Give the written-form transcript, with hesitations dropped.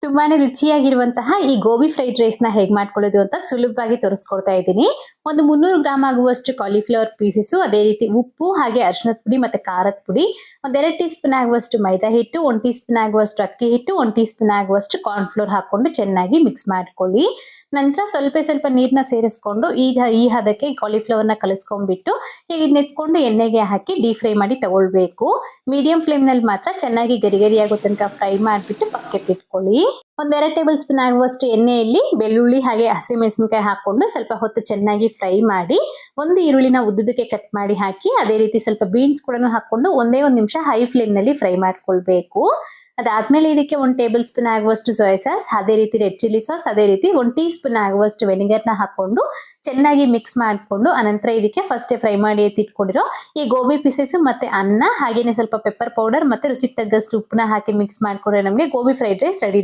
ತುಂಬಾನೇ ರುಚಿಯಾಗಿರುವಂತಹ ಈ gobi fried rice ನ ಹೇಗೆ ಮಾಡ್ಕೊಳ್ಳೋದು ಅಂತ ಸುಲಭವಾಗಿ ತೋರಿಸ್ಕೊಡ್ತಾ ಇದ್ದೀನಿ. ಒಂದು 300 ಗ್ರಾಮ್ ಆಗುವಷ್ಟು ಕಾಲಿಫ್ಲವರ್ ಪೀಸಸ್, ಅದೇ ರೀತಿ ಉಪ್ಪು ಹಾಗೆ ಅರಿಶಿನದ ಪುಡಿ ಮತ್ತೆ ಖಾರದ ಪುಡಿ, ಒಂದ್ 2 ಟೀ ಸ್ಪೂನ್ ಆಗುವಷ್ಟು ಮೈದಾ ಹಿಟ್ಟು, 1 ಟೀ ಸ್ಪೂನ್ ಆಗುವಷ್ಟು ಅಕ್ಕಿ ಹಿಟ್ಟು, 1 ಟೀ ಸ್ಪೂನ್ ಆಗುವಷ್ಟು ಕಾರ್ನ್ ಫ್ಲೋರ್ ಹಾಕೊಂಡು ಚೆನ್ನಾಗಿ ಮಿಕ್ಸ್ ಮಾಡ್ಕೊಳ್ಳಿ. ನಂತರ ಸ್ವಲ್ಪ ನೀರನ್ನ ಸೇರಿಸ್ಕೊಂಡು ಈ ಹದಕ್ಕೆ ಕಾಲಿಫ್ಲವರ್ ನ ಕಲಿಸ್ಕೊಂಡ್ಬಿಟ್ಟು ಈಗ ಇದನ್ನ ಎತ್ಕೊಂಡು ಎಣ್ಣೆಗೆ ಹಾಕಿ ಡೀಪ್ ಫ್ರೈ ಮಾಡಿ ತಗೊಳ್ಬೇಕು. ಮೀಡಿಯಂ ಫ್ಲೇಮ್ ನಲ್ಲಿ ಮಾತ್ರ ಚೆನ್ನಾಗಿ ಗರಿ ಆಗೋ ತನಕ ಫ್ರೈ ಮಾಡಿಬಿಟ್ಟು ಪಕ್ಕಕ್ಕೆ ಇಟ್ಕೊಳ್ಳಿ. ಒಂದ್ 2 ಟೇಬಲ್ ಸ್ಪೂನ್ ಆಗುವಷ್ಟು ಎಣ್ಣೆಯಲ್ಲಿ ಬೆಳ್ಳುಳ್ಳಿ ಹಾಗೆ ಹಸಿಮೆಣಸಿನಕಾಯಿ ಹಾಕೊಂಡು ಸ್ವಲ್ಪ ಹೊತ್ತು ಚೆನ್ನಾಗಿ ಫ್ರೈ ಮಾಡಿ, ಒಂದು ಈರುಳ್ಳಿನ ಉದ್ದುದಕ್ಕೆ ಕಟ್ ಮಾಡಿ ಹಾಕಿ, ಅದೇ ರೀತಿ ಸ್ವಲ್ಪ ಬೀನ್ಸ್ ಕೂಡ ಹಾಕೊಂಡು ಒಂದೇ ಒಂದು ನಿಮಿಷ ಹೈ ಫ್ಲೇಮ್ ನಲ್ಲಿ ಫ್ರೈ ಮಾಡ್ಕೊಳ್ಬೇಕು. ಅದಾದ್ಮೇಲೆ ಇದಕ್ಕೆ 1 ಟೇಬಲ್ ಸ್ಪೂನ್ ಆಗುವಷ್ಟು ಸೋಯಾ ಸಾಸ್, ಅದೇ ರೀತಿ ರೆಡ್ ಚಿಲ್ಲಿ ಸಾಸ್, ಅದೇ ರೀತಿ 1 ಟೀ ಸ್ಪೂನ್ ಆಗುವಷ್ಟು ವೆನಿಗರ್ನ ಹಾಕೊಂಡು ಚೆನ್ನಾಗಿ ಮಿಕ್ಸ್ ಮಾಡಿಕೊಂಡು, ಅನಂತರ ಇದಕ್ಕೆ ಫಸ್ಟ್ ಫ್ರೈ ಮಾಡಿ ಎತ್ತಿಟ್ಕೊಂಡಿರೋ ಈ ಗೋಬಿ ಪೀಸಸ್ ಮತ್ತೆ ಅನ್ನ, ಹಾಗೇನೆ ಸ್ವಲ್ಪ ಪೆಪ್ಪರ್ ಪೌಡರ್ ಮತ್ತೆ ರುಚಿಗೆ ತಗ್ಗಷ್ಟು ಉಪ್ಪನ್ನ ಹಾಕಿ ಮಿಕ್ಸ್ ಮಾಡ್ಕೊಂಡ್ರೆ ನಮಗೆ ಗೋಬಿ ಫ್ರೈಡ್ ರೈಸ್ ರೆಡಿ.